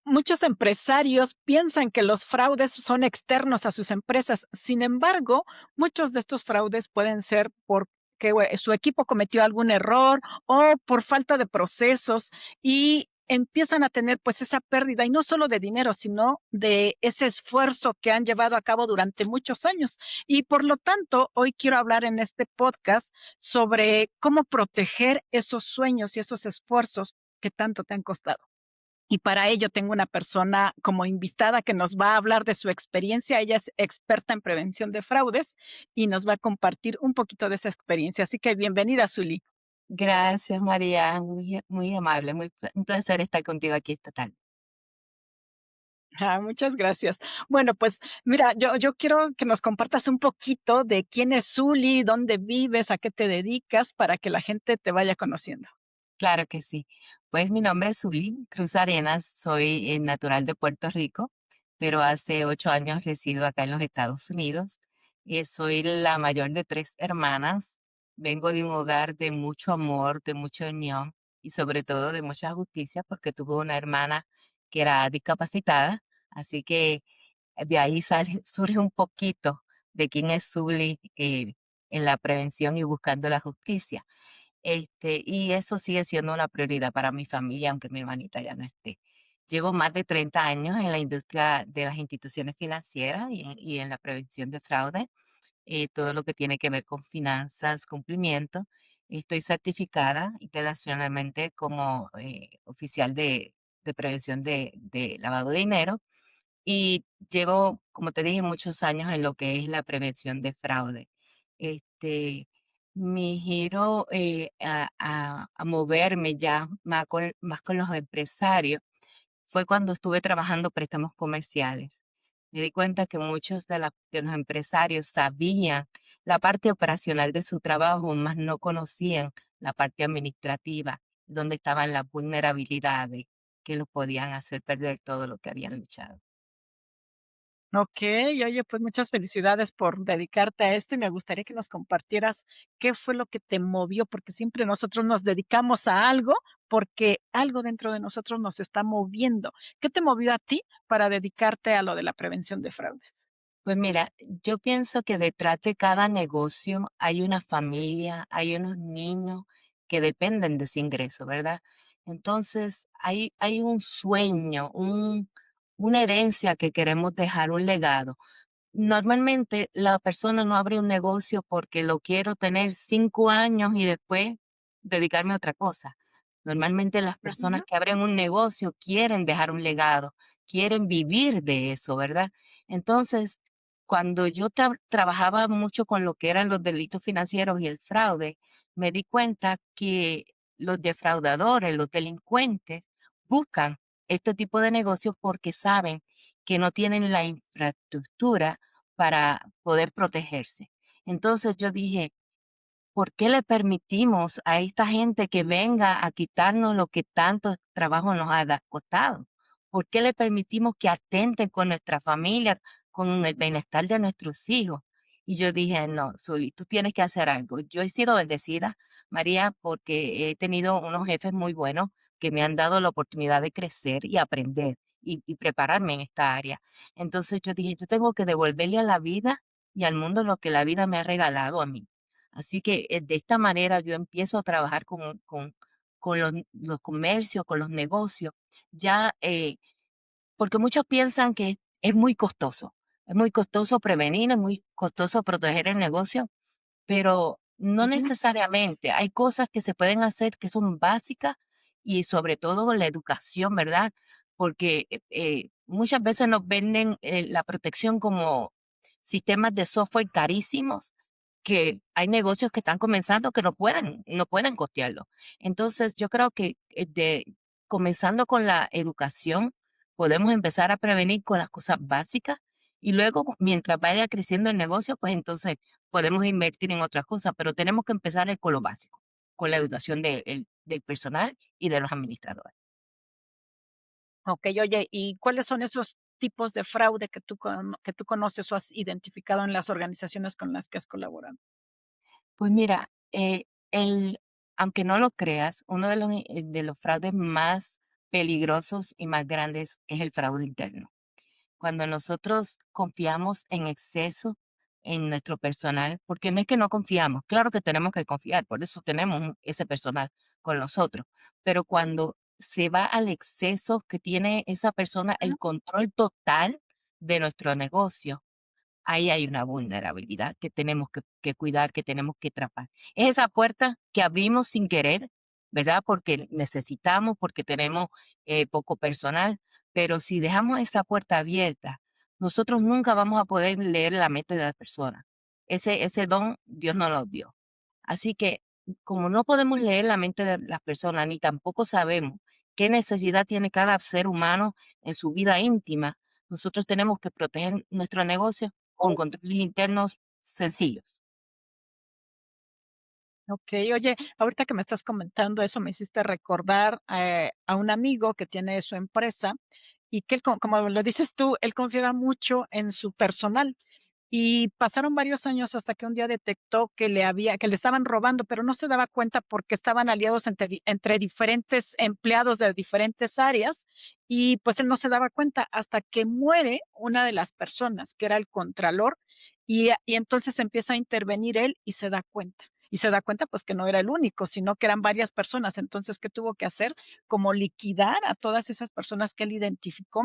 Muchos empresarios piensan que los fraudes son externos a sus empresas. Sin embargo, muchos de estos fraudes pueden ser porque su equipo cometió algún error o por falta de procesos y empiezan a tener pues esa pérdida y no solo de dinero, sino de ese esfuerzo que han llevado a cabo durante muchos años. Y por lo tanto, hoy quiero hablar en este podcast sobre cómo proteger esos sueños y esos esfuerzos que tanto te han costado. Y para ello tengo una persona como invitada que nos va a hablar de su experiencia. Ella es experta en prevención de fraudes y nos va a compartir un poquito de esa experiencia. Así que bienvenida, Zuli. Gracias, María, muy amable, un placer estar contigo aquí esta tarde. Muchas gracias. Bueno, pues mira, yo quiero que nos compartas un poquito de quién es Zuli, dónde vives, a qué te dedicas, para que la gente te vaya conociendo. Claro que sí. Pues mi nombre es Zully Cruz Arenas, soy natural de Puerto Rico, pero hace 8 años resido acá en los Estados Unidos. Soy la mayor de 3 hermanas. Vengo de un hogar de mucho amor, de mucha unión y sobre todo de mucha justicia porque tuve una hermana que era discapacitada, así que de ahí surge un poquito de quién es Zully en la prevención y buscando la justicia. Y eso sigue siendo una prioridad para mi familia, aunque mi hermanita ya no esté. Llevo más de 30 años en la industria de las instituciones financieras y en la prevención de fraude, todo lo que tiene que ver con finanzas, cumplimiento. Estoy certificada internacionalmente como oficial de prevención de lavado de dinero y llevo, como te dije, muchos años en lo que es la prevención de fraude. Este, Mi giro a moverme ya más con los empresarios fue cuando estuve trabajando préstamos comerciales. Me di cuenta que muchos de los empresarios sabían la parte operacional de su trabajo, mas no conocían la parte administrativa, donde estaban las vulnerabilidades que los podían hacer perder todo lo que habían luchado. Okey, oye, pues muchas felicidades por dedicarte a esto y me gustaría que nos compartieras qué fue lo que te movió, porque siempre nosotros nos dedicamos a algo porque algo dentro de nosotros nos está moviendo. ¿Qué te movió a ti para dedicarte a lo de la prevención de fraudes? Pues mira, yo pienso que detrás de cada negocio hay una familia, hay unos niños que dependen de ese ingreso, ¿verdad? Entonces, hay un sueño, una herencia que queremos dejar, un legado. Normalmente la persona no abre un negocio porque lo quiero tener 5 años y después dedicarme a otra cosa. Normalmente las personas Ujú. que abren un negocio quieren dejar un legado, quieren vivir de eso, ¿verdad? Entonces, cuando yo trabajaba mucho con lo que eran los delitos financieros y el fraude, me di cuenta que los defraudadores, los delincuentes, buscan este tipo de negocios porque saben que no tienen la infraestructura para poder protegerse. Entonces yo dije, ¿por qué le permitimos a esta gente que venga a quitarnos lo que tanto trabajo nos ha costado? ¿Por qué le permitimos que atenten con nuestra familia, con el bienestar de nuestros hijos? Y yo dije, no, Zuli, tú tienes que hacer algo. Yo he sido bendecida, María, porque he tenido unos jefes muy buenos que me han dado la oportunidad de crecer y aprender y prepararme en esta área. Entonces yo dije, yo tengo que devolverle a la vida y al mundo lo que la vida me ha regalado a mí. Así que de esta manera yo empiezo a trabajar con los comercios, con los negocios, ya, porque muchos piensan que es muy costoso prevenir, es muy costoso proteger el negocio, pero no Ujú. necesariamente. Hay cosas que se pueden hacer que son básicas y sobre todo la educación, ¿verdad? Porque muchas veces nos venden la protección como sistemas de software carísimos que hay negocios que están comenzando que no pueden costearlo. Entonces, yo creo que comenzando con la educación, podemos empezar a prevenir con las cosas básicas y luego, mientras vaya creciendo el negocio, pues entonces podemos invertir en otras cosas, pero tenemos que empezar con lo básico, con la educación del personal y de los administradores. Okey, oye, ¿y cuáles son esos tipos de fraude que tú conoces o has identificado en las organizaciones con las que has colaborado? Pues mira, aunque no lo creas, uno de los fraudes más peligrosos y más grandes es el fraude interno. Cuando nosotros confiamos en exceso en nuestro personal, porque no es que no confiamos, claro que tenemos que confiar, por eso tenemos ese personal con nosotros, pero cuando se va al exceso que tiene esa persona el control total de nuestro negocio, ahí hay una vulnerabilidad que tenemos que cuidar, que tenemos que atrapar. Es esa puerta que abrimos sin querer, ¿verdad? Porque necesitamos, porque tenemos poco personal, pero si dejamos esa puerta abierta, nosotros nunca vamos a poder leer la mente de la persona. Ese don Dios nos lo dio. Así que como no podemos leer la mente de las personas, ni tampoco sabemos qué necesidad tiene cada ser humano en su vida íntima, nosotros tenemos que proteger nuestro negocio con controles internos sencillos. Okey. Oye, ahorita que me estás comentando eso, me hiciste recordar, a un amigo que tiene su empresa y que él, como lo dices tú, él confiaba mucho en su personal. Y pasaron varios años hasta que un día detectó que le estaban robando, pero no se daba cuenta porque estaban aliados entre diferentes empleados de diferentes áreas, y, pues, él no se daba cuenta hasta que muere una de las personas, que era el contralor, y entonces empieza a intervenir él y se da cuenta. Y se da cuenta, pues, que no era el único, sino que eran varias personas. Entonces, ¿qué tuvo que hacer? Como liquidar a todas esas personas que él identificó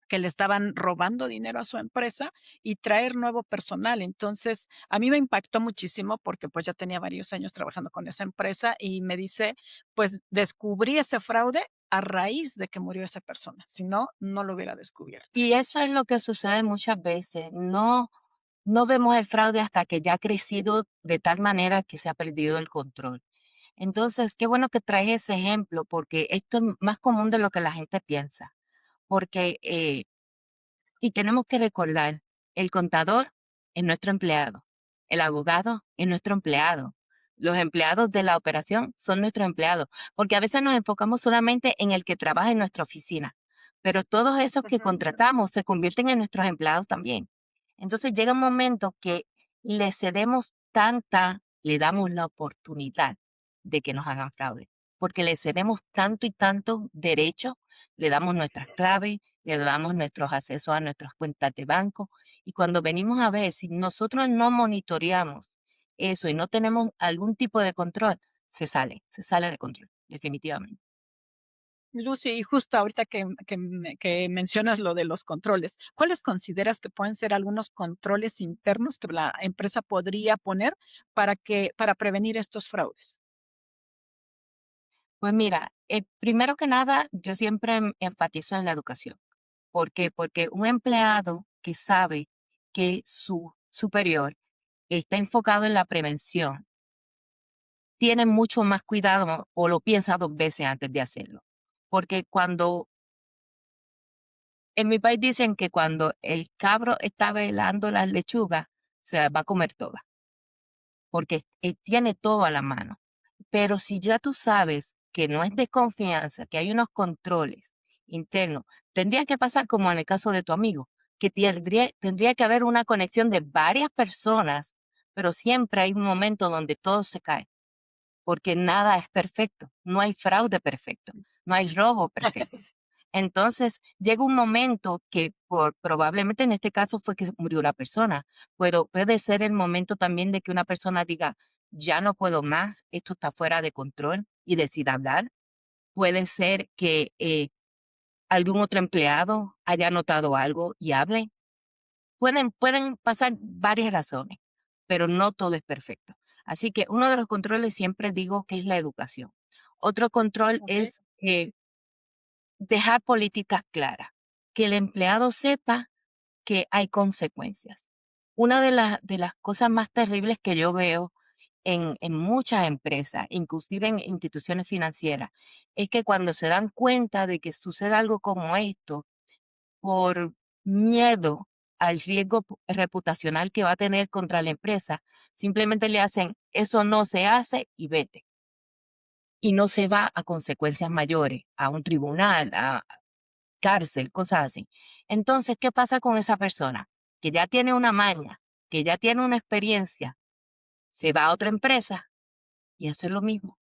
que le estaban robando dinero a su empresa y traer nuevo personal. Entonces, a mí me impactó muchísimo porque, pues, ya tenía varios años trabajando con esa empresa y me dice, pues, descubrí ese fraude a raíz de que murió esa persona, si no, no lo hubiera descubierto. Y eso es lo que sucede muchas veces. No vemos el fraude hasta que ya ha crecido de tal manera que se ha perdido el control. Entonces, qué bueno que traes ese ejemplo, porque esto es más común de lo que la gente piensa. Porque y tenemos que recordar, el contador es nuestro empleado, el abogado es nuestro empleado, los empleados de la operación son nuestros empleados, porque a veces nos enfocamos solamente en el que trabaja en nuestra oficina, pero todos esos que Ujú. contratamos se convierten en nuestros empleados también. Entonces llega un momento que le cedemos le damos la oportunidad de que nos hagan fraude, porque le cedemos tanto y tanto derecho, le damos nuestras claves, le damos nuestros accesos a nuestras cuentas de banco y cuando venimos a ver, si nosotros no monitoreamos eso y no tenemos algún tipo de control, se sale de control, definitivamente. Lucy, y justo ahorita que mencionas lo de los controles, ¿cuáles consideras que pueden ser algunos controles internos que la empresa podría poner para prevenir estos fraudes? Pues mira, primero que nada, yo siempre enfatizo en la educación. ¿Por qué? Porque un empleado que sabe que su superior está enfocado en la prevención, tiene mucho más cuidado o lo piensa 2 veces antes de hacerlo. Porque cuando en mi país dicen que cuando el cabro está velando las lechugas, se las va a comer todas, porque tiene todo a la mano. Pero si ya tú sabes que no es de confianza, que hay unos controles internos, tendría que pasar como en el caso de tu amigo, que tendría que haber una conexión de varias personas, pero siempre hay un momento donde todo se cae, porque nada es perfecto, no hay fraude perfecto, no hay robo perfecto. Entonces, llega un momento que probablemente en este caso fue que murió una persona, pero puede ser el momento también de que una persona diga, ya no puedo más, esto está fuera de control y decida hablar. Puede ser que algún otro empleado haya notado algo y hable. Pueden pasar varias razones, pero no todo es perfecto. Así que uno de los controles siempre digo que es la educación. Otro control Okey. es dejar políticas claras, que el empleado sepa que hay consecuencias. Una de las cosas más terribles que yo veo en muchas empresas, inclusive en instituciones financieras, es que cuando se dan cuenta de que sucede algo como esto, por miedo al riesgo reputacional que va a tener contra la empresa, simplemente le hacen, eso no se hace y vete. Y no se va a consecuencias mayores, a un tribunal, a cárcel, cosas así. Entonces, ¿qué pasa con esa persona? Que ya tiene una maña, que ya tiene una experiencia, se va a otra empresa y hace lo mismo.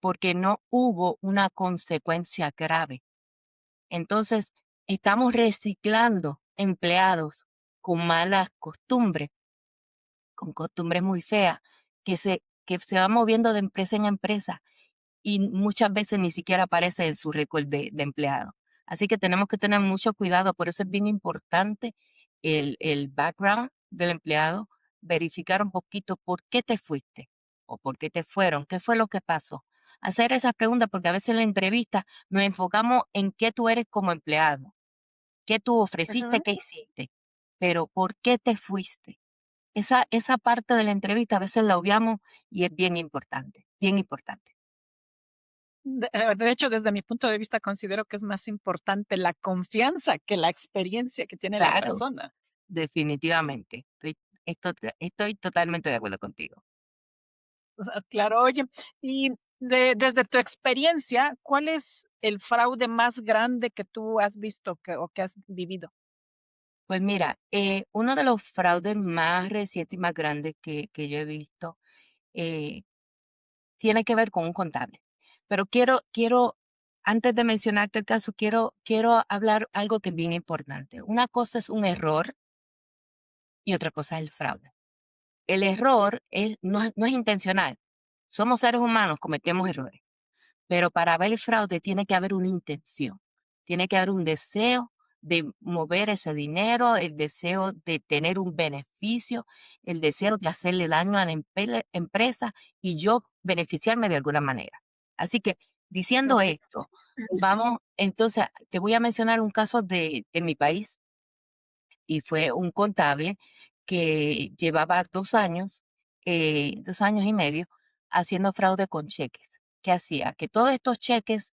porque no hubo una consecuencia grave. Entonces, estamos reciclando empleados con malas costumbres, con costumbres muy feas, que se van moviendo de empresa en empresa y muchas veces ni siquiera aparece en su récord de empleado. Así que tenemos que tener mucho cuidado, por eso es bien importante el background del empleado, verificar un poquito por qué te fuiste o por qué te fueron, qué fue lo que pasó. Hacer esas preguntas porque a veces en la entrevista nos enfocamos en qué tú eres como empleado, qué tú ofreciste, Ujú. qué hiciste, pero ¿por qué te fuiste? Esa parte de la entrevista a veces la obviamos y es bien importante, bien importante. De hecho, desde mi punto de vista, considero que es más importante la confianza que la experiencia que tiene la Claro. persona. Definitivamente, estoy totalmente de acuerdo contigo. O sea, claro, oye, y desde tu experiencia, ¿cuál es el fraude más grande que tú has visto o que has vivido? Pues mira, uno de los fraudes más recientes y más grandes que yo he visto, eh, tiene que ver con un contable. Pero antes de mencionarte el caso, quiero hablar algo que es bien importante. Una cosa es un error y otra cosa es el fraude. El error no es intencional. Somos seres humanos, cometemos errores. Pero para haber fraude tiene que haber una intención, tiene que haber un deseo de mover ese dinero, el deseo de tener un beneficio, el deseo de hacerle daño a la empresa y yo beneficiarme de alguna manera. Así que diciendo Okey. esto, vamos, entonces te voy a mencionar un caso de mi país y fue un contable que llevaba 2 años, 2 años y medio haciendo fraude con cheques. ¿Qué hacía? Que todos estos cheques,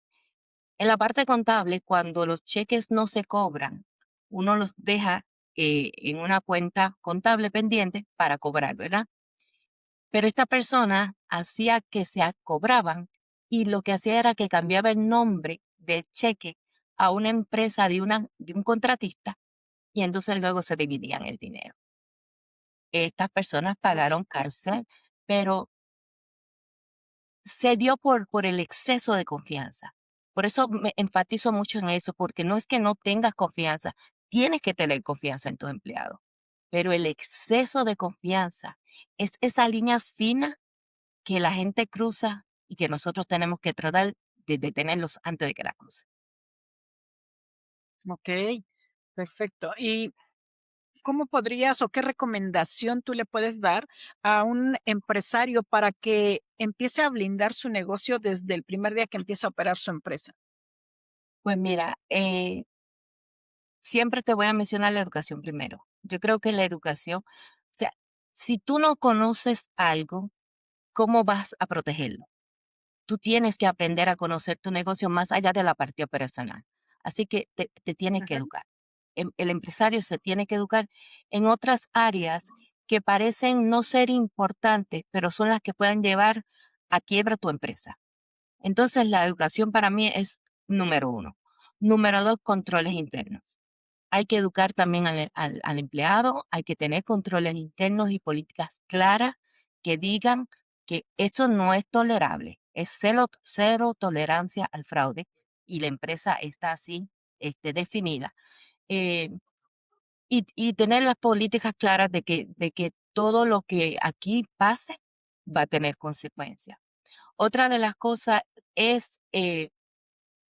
en la parte contable, cuando los cheques no se cobran, uno los deja en una cuenta contable pendiente para cobrar, ¿verdad? Pero esta persona hacía que cobraban y lo que hacía era que cambiaba el nombre del cheque a una empresa de un contratista y entonces luego se dividían el dinero. Estas personas pagaron cárcel, pero se dio por el exceso de confianza. Por eso me enfatizo mucho en eso, porque no es que no tengas confianza, tienes que tener confianza en tus empleados, pero el exceso de confianza es esa línea fina que la gente cruza y que nosotros tenemos que tratar de detenerlos antes de que la crucen. Okey, perfecto. ¿Y cómo podrías o qué recomendación tú le puedes dar a un empresario para que empiece a blindar su negocio desde el primer día que empieza a operar su empresa? Pues mira, siempre te voy a mencionar la educación primero. Yo creo que la educación, o sea, si tú no conoces algo, ¿cómo vas a protegerlo? Tú tienes que aprender a conocer tu negocio más allá de la parte operacional. Así que te tienes que Ujú. educar. El empresario se tiene que educar en otras áreas que parecen no ser importantes, pero son las que pueden llevar a quiebra tu empresa. Entonces, la educación para mí es número uno. Número dos, controles internos. Hay que educar también al empleado, hay que tener controles internos y políticas claras que digan que eso no es tolerable, es cero tolerancia al fraude y la empresa está así definida. Eh, y tener las políticas claras de que todo lo que aquí pase va a tener consecuencias. Otra de las cosas es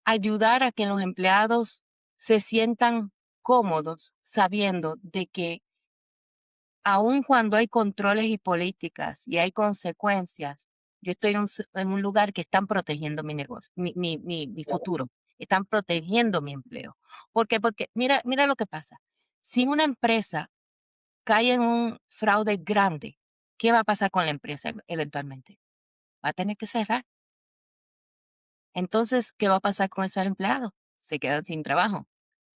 ayudar a que los empleados se sientan cómodos sabiendo de que aun cuando hay controles y políticas y hay consecuencias, yo estoy en un lugar que están protegiendo mi negocio, mi futuro, están protegiendo mi empleo. ¿Por qué? Porque mira lo que pasa. Si una empresa cae en un fraude grande, ¿qué va a pasar con la empresa eventualmente? Va a tener que cerrar. Entonces, ¿qué va a pasar con esos empleados? Se quedan sin trabajo.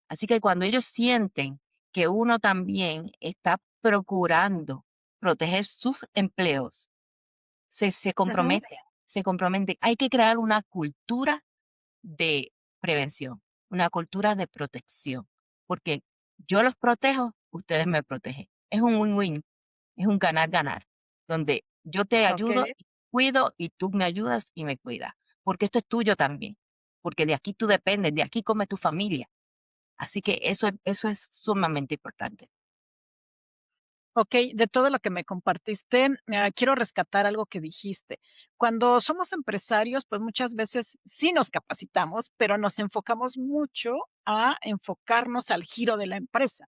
Así que cuando ellos sienten que uno también está procurando proteger sus empleos, se Ujú. comprometen, se comprometen. Hay que crear una cultura de prevención, una cultura de protección, porque yo los protejo, ustedes me protegen. Es un win-win, es un ganar-ganar, donde yo te ayudo Okey. cuido y tú me ayudas y me cuidas, porque esto es tuyo también, porque de aquí tú dependes, de aquí come tu familia. Así que eso es sumamente importante. Ok, de todo lo que me compartiste, quiero rescatar algo que dijiste. Cuando somos empresarios, pues muchas veces sí nos capacitamos, pero nos enfocamos mucho a enfocarnos al giro de la empresa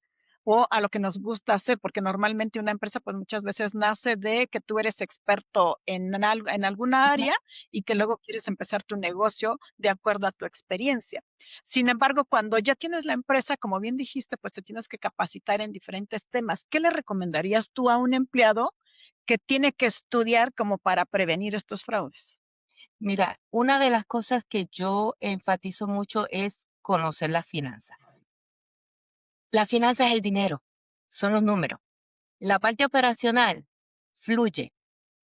o a lo que nos gusta hacer, porque normalmente una empresa, pues muchas veces nace de que tú eres experto en algo, en alguna Ujú. área y que luego quieres empezar tu negocio de acuerdo a tu experiencia. Sin embargo, cuando ya tienes la empresa, como bien dijiste, pues te tienes que capacitar en diferentes temas. ¿Qué le recomendarías tú a un empleado que tiene que estudiar como para prevenir estos fraudes? Mira, una de las cosas que yo enfatizo mucho es conocer la finanza. La finanza es el dinero, son los números. La parte operacional fluye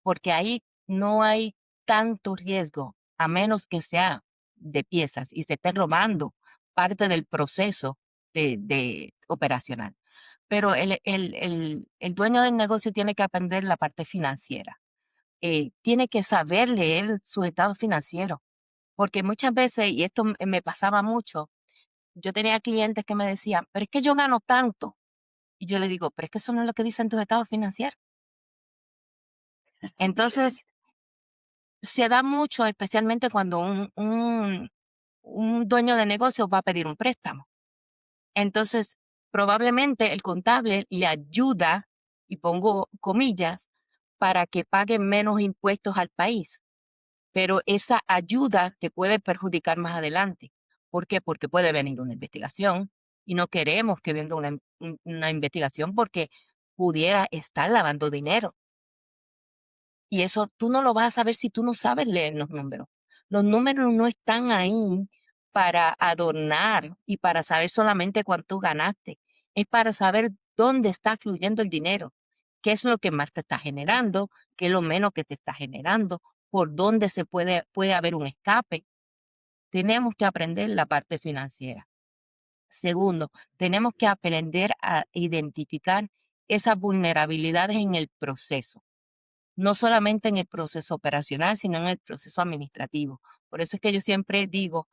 porque ahí no hay tanto riesgo, a menos que sea de piezas y se esté robando parte del proceso de operacional. Pero el dueño del negocio tiene que aprender la parte financiera. Tiene que saber leer su estado financiero, porque muchas veces, y esto me pasaba mucho, yo tenía clientes que me decían, pero es que yo gano tanto. Y yo le digo, pero es que eso no es lo que dicen tus estados financieros. Entonces, se da mucho, especialmente cuando un dueño de negocio va a pedir un préstamo. Entonces, probablemente el contable le ayuda, y pongo comillas, para que pague menos impuestos al país. Pero esa ayuda te puede perjudicar más adelante. ¿Por qué? Porque puede venir una investigación y no queremos que venga una investigación porque pudiera estar lavando dinero. Y eso tú no lo vas a saber si tú no sabes leer los números. Los números no están ahí para adornar y para saber solamente cuánto ganaste. Es para saber dónde está fluyendo el dinero, qué es lo que más te está generando, qué es lo menos que te está generando, por dónde puede haber un escape. Tenemos que aprender la parte financiera. Segundo, tenemos que aprender a identificar esas vulnerabilidades en el proceso, no solamente en el proceso operacional, sino en el proceso administrativo. Por eso es que yo siempre digo,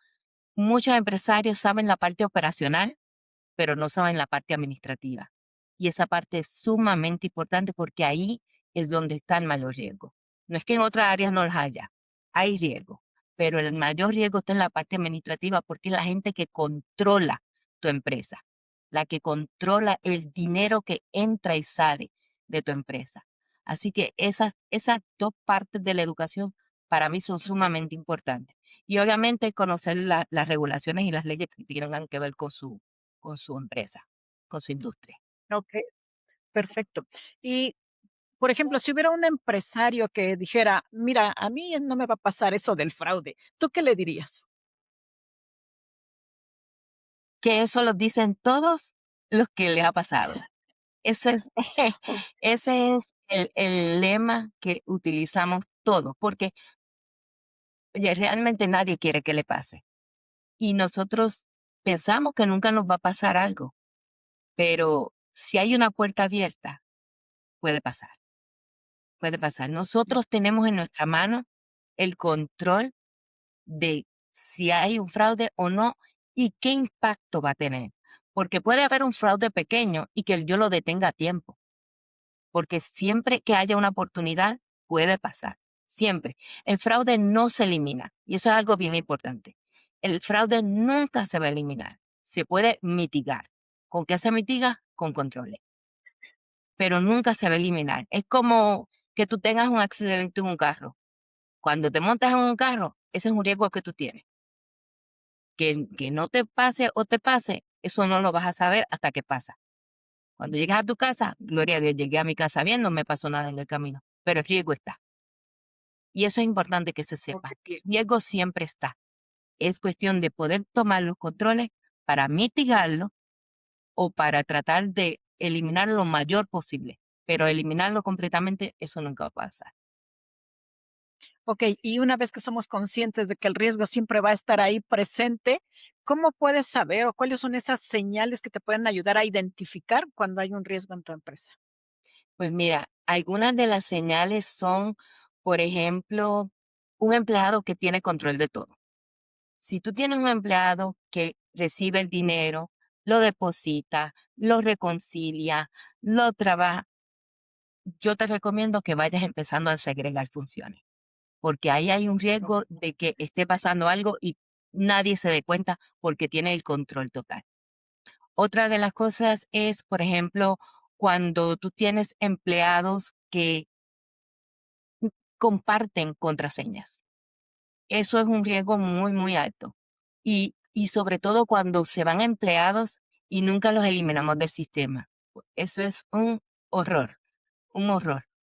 muchos empresarios saben la parte operacional, pero no saben la parte administrativa. Y esa parte es sumamente importante porque ahí es donde está el mayor riesgo. No es que en otras áreas no las haya, hay riesgo, pero el mayor riesgo está en la parte administrativa porque es la gente que controla tu empresa, la que controla el dinero que entra y sale de tu empresa. Así que esas dos partes de la educación para mí son sumamente importantes. Y obviamente conocer las regulaciones y las leyes que tienen que ver con su empresa, con su industria. Ok, perfecto. Y, por ejemplo, si hubiera un empresario que dijera, mira, a mí no me va a pasar eso del fraude, ¿tú qué le dirías? Que eso lo dicen todos los que les ha pasado. Ese es, O- ese es el lema que utilizamos todos, porque oye, realmente nadie quiere que le pase. Y nosotros pensamos que nunca nos va a pasar algo, pero si hay una puerta abierta, puede pasar, puede pasar. Nosotros tenemos en nuestra mano el control de si hay un fraude o no y qué impacto va a tener. Porque puede haber un fraude pequeño y que yo lo detenga a tiempo, porque siempre que haya una oportunidad puede pasar, siempre. El fraude no se elimina y eso es algo bien importante. El fraude nunca se va a eliminar, se puede mitigar. ¿Con qué se mitiga? Con controles, pero nunca se va a eliminar. Es como que tú tengas un accidente en un carro. Cuando te montas en un carro, ese es un riesgo que tú tienes. Que no te pase o te pase, eso no lo vas a saber hasta que pasa. Cuando llegas a tu casa, gloria a Dios, llegué a mi casa bien, no me pasó nada en el camino, pero el riesgo está. Y eso es importante que se ok. sepa. El riesgo siempre está. Es cuestión de poder tomar los controles para mitigarlo o para tratar de eliminar lo mayor posible. Pero eliminarlo completamente, eso nunca va a pasar. Ok, y una vez que somos conscientes de que el riesgo siempre va a estar ahí presente, ¿cómo puedes saber o cuáles son esas señales que te pueden ayudar a identificar cuando hay un riesgo en tu empresa? Pues mira, algunas de las señales son Por ejemplo, un empleado que tiene control de todo. Si tú tienes un empleado que recibe el dinero, lo deposita, lo reconcilia, lo trabaja, yo te recomiendo que vayas empezando a segregar funciones, porque ahí hay un riesgo de que esté pasando algo y nadie se dé cuenta porque tiene el control total. Otra de las cosas es, por ejemplo, cuando tú tienes empleados que comparten contraseñas. Eso es un riesgo muy, muy alto. Y sobre todo cuando se van empleados y nunca los eliminamos del sistema. Eso es un horror,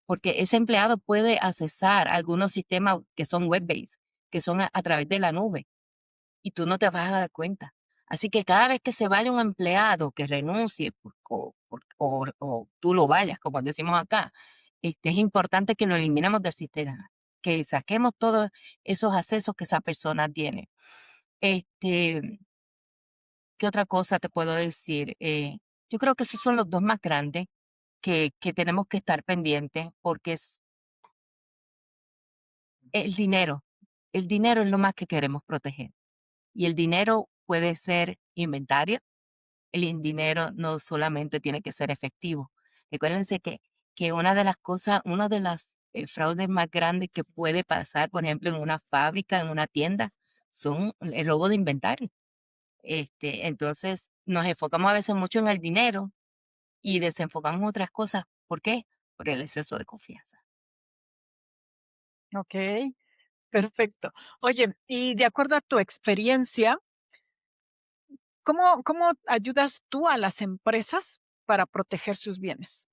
porque ese empleado puede accesar algunos sistemas que son web-based, que son a través de la nube, y tú no te vas a dar cuenta. Así que cada vez que se vaya un empleado que renuncie o tú lo vayas, como decimos acá, es importante que lo eliminemos del sistema, que saquemos todos esos accesos que esa persona tiene. Este, ¿Qué otra cosa te puedo decir? Yo creo que esos son los dos más grandes que tenemos que estar pendientes porque es el dinero. El dinero es lo más que queremos proteger. Y el dinero puede ser inventario. Dinero no solamente tiene que ser efectivo. Recuérdense que una de las cosas, una de las fraudes más grandes que puede pasar, por ejemplo, en una fábrica, en una tienda, son el robo de inventario. Entonces, nos enfocamos a veces mucho en el dinero y desenfocamos en otras cosas. ¿Por qué? Por el exceso de confianza. Okey, perfecto. Oye, y de acuerdo a tu experiencia, ¿cómo ayudas tú a las empresas para proteger sus bienes?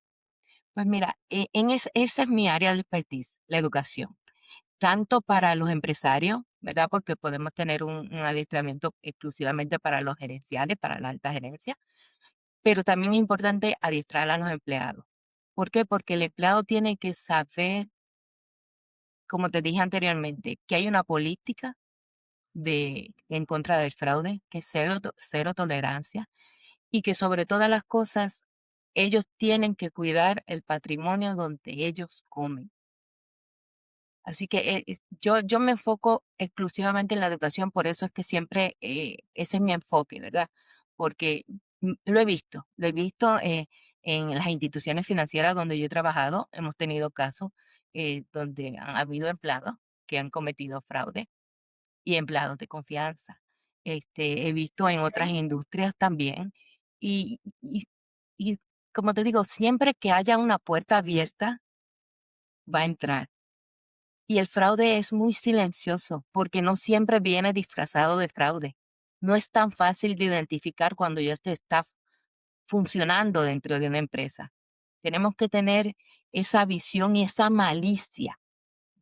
Pues mira, esa es mi área de expertise, la educación. Tanto para los empresarios, ¿verdad? Porque podemos tener un adiestramiento exclusivamente para los gerenciales, para la alta gerencia, pero también es importante adiestrar a los empleados. ¿Por qué? Porque el empleado tiene que saber, como te dije anteriormente, que hay una política en contra del fraude, que es cero tolerancia y que sobre todas las cosas ellos tienen que cuidar el patrimonio donde ellos comen. Así que yo me enfoco exclusivamente en la educación, por eso es que siempre ese es mi enfoque, ¿verdad? Porque lo he visto en las instituciones financieras donde yo he trabajado, hemos tenido casos donde han habido empleados que han cometido fraude y empleados de confianza. He visto en otras Okey, industrias también y, y, y como te digo, siempre que haya una puerta abierta, va a entrar. Y el fraude es muy silencioso porque no siempre viene disfrazado de fraude. No es tan fácil de identificar cuando ya te está funcionando dentro de una empresa. Tenemos que tener esa visión y esa malicia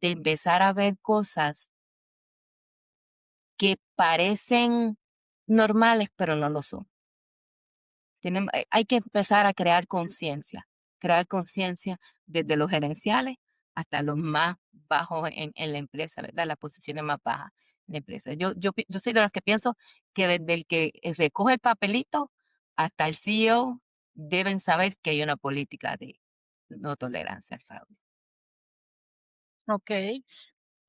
de empezar a ver cosas que parecen normales, pero no lo son. Hay que empezar a crear conciencia desde los gerenciales hasta los más bajos en la empresa, ¿verdad? Las posiciones más bajas en la empresa. Yo soy de los que pienso que desde el que recoge el papelito hasta el CEO deben saber que hay una política de no tolerancia al fraude. okey.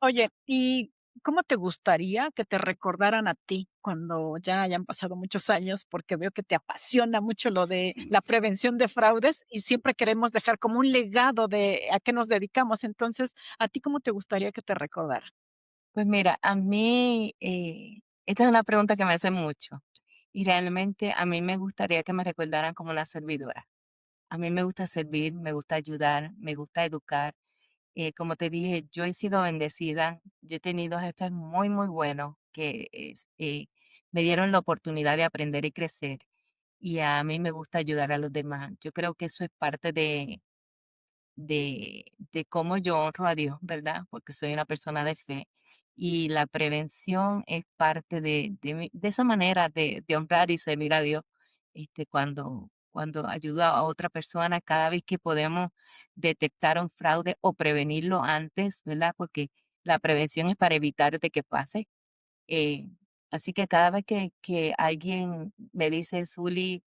Oye, ¿y cómo te gustaría que te recordaran a ti cuando ya hayan pasado muchos años? Porque veo que te apasiona mucho lo de Sí. la prevención de fraudes y siempre queremos dejar como un legado de a qué nos dedicamos. Entonces, ¿a ti cómo te gustaría que te recordaran? Pues mira, a mí, esta es una pregunta que me hace mucho y realmente a mí me gustaría que me recordaran como una servidora. A mí me gusta servir, me gusta ayudar, me gusta educar. Como te dije, yo he sido bendecida, yo he tenido jefes muy, muy buenos que me dieron la oportunidad de aprender y crecer y a mí me gusta ayudar a los demás. Yo creo que eso es parte de cómo yo honro a Dios, ¿verdad? Porque soy una persona de fe. Y la prevención es parte de esa manera de honrar y servir a Dios. Cuando ayudo a otra persona, cada vez que podemos detectar un fraude o prevenirlo antes, ¿verdad? Porque la prevención es para evitar de que pase. Eh, Así que cada vez que alguien me dice, Zuli,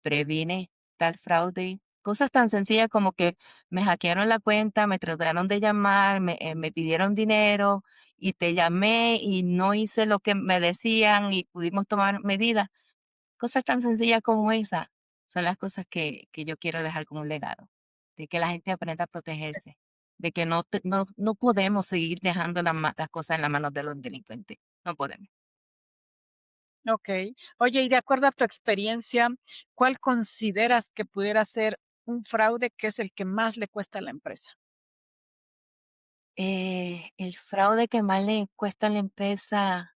previne tal fraude, Cosas tan sencillas como que me hackearon la cuenta, me trataron de llamar, me pidieron dinero y te llamé y no hice lo que me decían y pudimos tomar medidas. Cosas tan sencillas como esa son las cosas que yo quiero dejar como un legado, de que la gente aprenda a protegerse, de que no podemos seguir dejando las cosas en las manos de los delincuentes, no podemos. Okey. Oye, y de acuerdo a tu experiencia, ¿cuál consideras que pudiera ser un fraude que es el que más le cuesta a la empresa? El fraude que más le cuesta a la empresa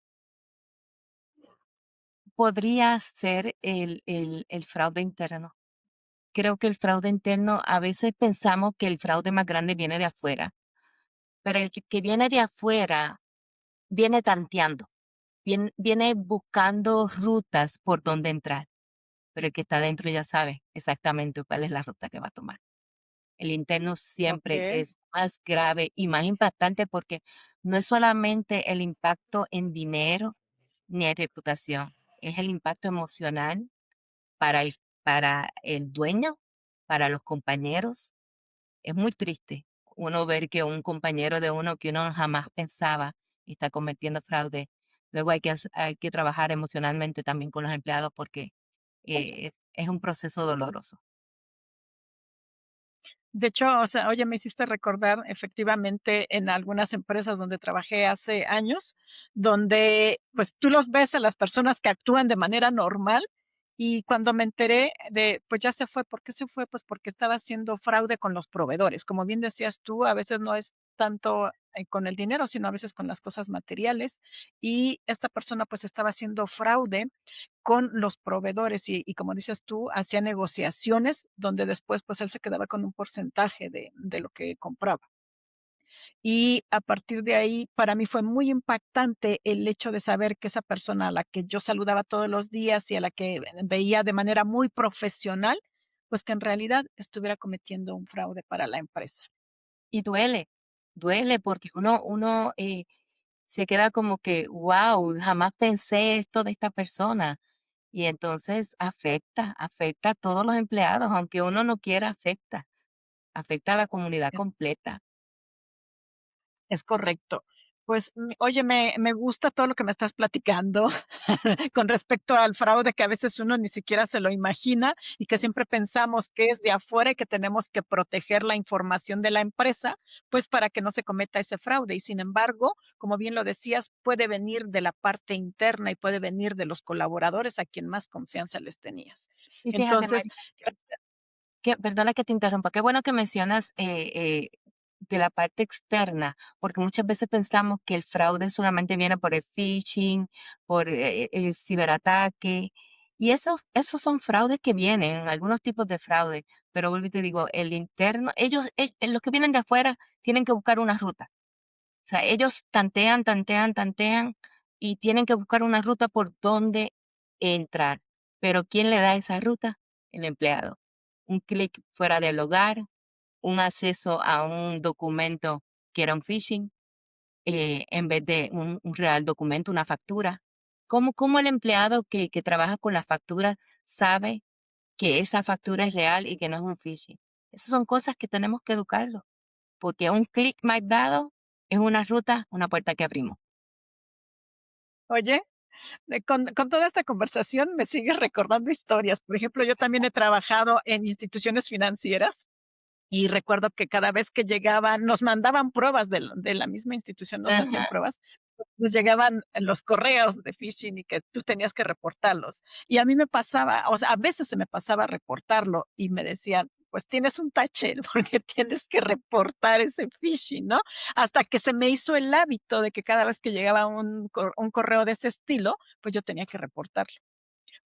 podría ser el fraude interno. Creo que el fraude interno, a veces pensamos que el fraude más grande viene de afuera, pero el que viene de afuera viene tanteando, viene buscando rutas por donde entrar, pero el que está dentro ya sabe exactamente cuál es la ruta que va a tomar. El interno siempre Okey, es más grave y más impactante porque no es solamente el impacto en dinero ni en reputación, es el impacto emocional para el dueño, para los compañeros. Es muy triste uno ver que un compañero de uno que uno jamás pensaba está cometiendo fraude. Luego hay que trabajar emocionalmente también con los empleados porque es un proceso doloroso. de hecho, o sea, oye, me hiciste recordar efectivamente en algunas empresas donde trabajé hace años, donde, pues, tú los ves a las personas que actúan de manera normal, y cuando me enteré de, pues, ya se fue, ¿por qué se fue? Pues, porque estaba haciendo fraude con los proveedores. Como bien decías tú, a veces no es tanto, con el dinero, sino a veces con las cosas materiales, y esta persona, pues, estaba haciendo fraude con los proveedores y como dices tú, hacía negociaciones donde después, pues, él se quedaba con un porcentaje de lo que compraba. Y a partir de ahí, para mí fue muy impactante el hecho de saber que esa persona a la que yo saludaba todos los días y a la que veía de manera muy profesional, pues, que en realidad estuviera cometiendo un fraude para la empresa. Y duele porque uno se queda como que, wow, jamás pensé esto de esta persona. Y entonces afecta a todos los empleados, aunque uno no quiera, afecta a la comunidad completa. Es correcto. Pues, oye, me gusta todo lo que me estás platicando con respecto al fraude que a veces uno ni siquiera se lo imagina y que siempre pensamos que es de afuera y que tenemos que proteger la información de la empresa, pues, para que no se cometa ese fraude. Y sin embargo, como bien lo decías, puede venir de la parte interna y puede venir de los colaboradores a quien más confianza les tenías. Y fíjate, Entonces, María, perdona que te interrumpa, qué bueno que mencionas de la parte externa, porque muchas veces pensamos que el fraude solamente viene por el phishing, por el ciberataque, y esos son fraudes que vienen, algunos tipos de fraude, pero vuelvo y te digo, el interno, los que vienen de afuera tienen que buscar una ruta. O sea, ellos tantean y tienen que buscar una ruta por donde entrar. Pero ¿quién le da esa ruta? El empleado. Un clic fuera del hogar, un acceso a un documento que era un phishing, en vez de un real documento, una factura. ¿Cómo el empleado que trabaja con la factura sabe que esa factura es real y que no es un phishing? Esas son cosas que tenemos que educarlo, porque un clic mal dado es una ruta, una puerta que abrimos. oye, con toda esta conversación me sigues recordando historias. Por ejemplo, yo también he trabajado en instituciones financieras y recuerdo que cada vez que llegaban, nos mandaban pruebas de la misma institución, nos hacían Ajá. pruebas, nos llegaban los correos de phishing y que tú tenías que reportarlos. Y a mí me pasaba, o sea, a veces se me pasaba reportarlo y me decían, pues tienes un tache porque tienes que reportar ese phishing, ¿no? Hasta que se me hizo el hábito de que cada vez que llegaba un correo de ese estilo, pues yo tenía que reportarlo.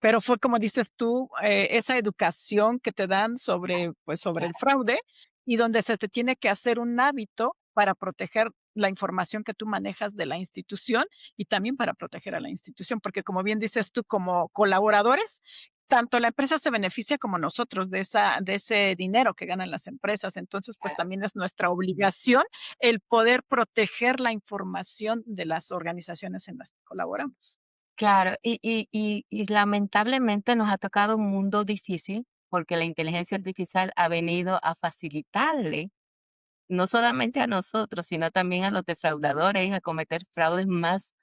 Pero fue como dices tú, esa educación que te dan sobre, pues, sobre el fraude y donde se te tiene que hacer un hábito para proteger la información que tú manejas de la institución y también para proteger a la institución, porque como bien dices tú, como colaboradores, tanto la empresa se beneficia como nosotros de ese dinero que ganan las empresas. Entonces, pues también es nuestra obligación el poder proteger la información de las organizaciones en las que colaboramos. Claro, y lamentablemente nos ha tocado un mundo difícil, porque la inteligencia artificial ha venido a facilitarle, no solamente a nosotros, sino también a los defraudadores a cometer fraudes más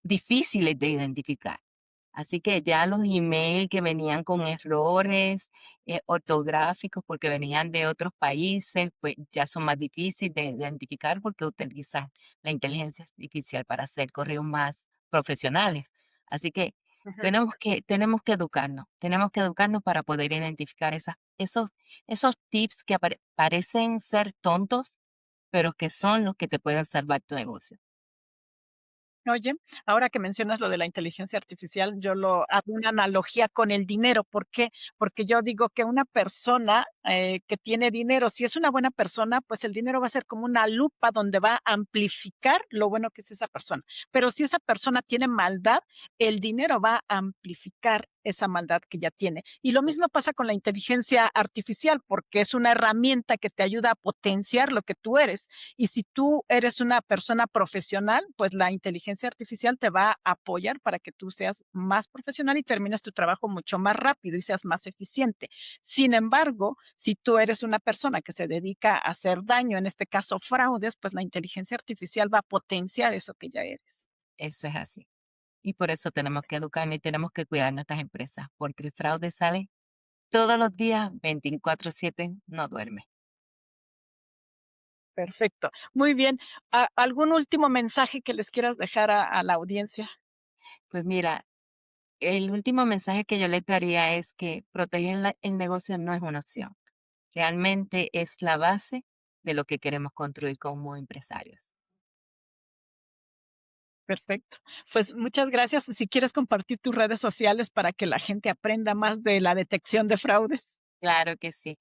difíciles de identificar. Así que ya los email que venían con errores ortográficos porque venían de otros países, pues ya son más difíciles de identificar porque utilizan la inteligencia artificial para hacer correos más profesionales. Así que Ujú. tenemos que tenemos que educarnos para poder identificar esos tips que parecen ser tontos, pero que son los que te pueden salvar tu negocio. Oye, ahora que mencionas lo de la inteligencia artificial, yo lo hago una analogía con el dinero. ¿Por qué? Porque yo digo que una persona que tiene dinero, si es una buena persona, pues el dinero va a ser como una lupa donde va a amplificar lo bueno que es esa persona. Pero si esa persona tiene maldad, el dinero va a amplificar esa maldad que ya tiene. Y lo mismo pasa con la inteligencia artificial, porque es una herramienta que te ayuda a potenciar lo que tú eres. Y si tú eres una persona profesional, pues la inteligencia artificial te va a apoyar para que tú seas más profesional y termines tu trabajo mucho más rápido y seas más eficiente. Sin embargo, si tú eres una persona que se dedica a hacer daño, en este caso fraudes, pues la inteligencia artificial va a potenciar eso que ya eres. Eso es así. Y por eso tenemos que educarnos y tenemos que cuidar nuestras empresas, porque el fraude sale todos los días, 24/7, no duerme. Perfecto. Muy bien. ¿Algún último mensaje que les quieras dejar a la audiencia? Pues mira, el último mensaje que yo les daría es que proteger el negocio no es una opción. Realmente es la base de lo que queremos construir como empresarios. Perfecto. Pues muchas gracias. Si quieres compartir tus redes sociales para que la gente aprenda más de la detección de fraudes. Claro que sí.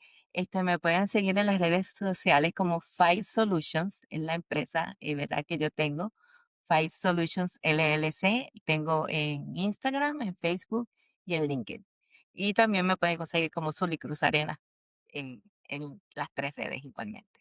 Me pueden seguir en las redes sociales como Five Solutions, en la empresa, ¿verdad? Que yo tengo. Five Solutions LLC. Tengo en Instagram, en Facebook y en LinkedIn. Y también me pueden conseguir como Zuli Cruz Arena en las tres redes igualmente.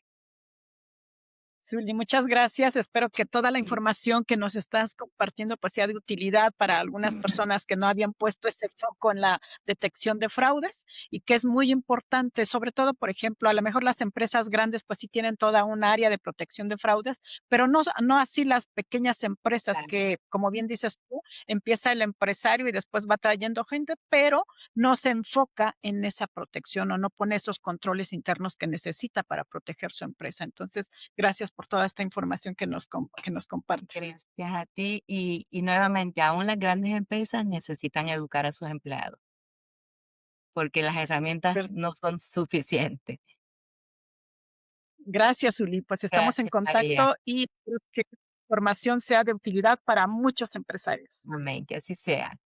Zuli, muchas gracias. Espero que toda la Sí. información que nos estás compartiendo pues sea de utilidad para algunas personas que no habían puesto ese foco en la detección de fraudes y que es muy importante, sobre todo, por ejemplo, a lo mejor las empresas grandes pues sí tienen toda un área de protección de fraudes, pero no así las pequeñas empresas Claro, que, como bien dices tú, empieza el empresario y después va trayendo gente, pero no se enfoca en esa protección o no pone esos controles internos que necesita para proteger su empresa. Entonces, gracias por toda esta información que nos compartes. gracias a ti. Y nuevamente, aún las grandes empresas necesitan educar a sus empleados porque las herramientas Per- no son suficientes. Gracias, Uli. Pues estamos en Gracias, María. contacto y espero que esta información sea de utilidad para muchos empresarios. Amén, que así sea.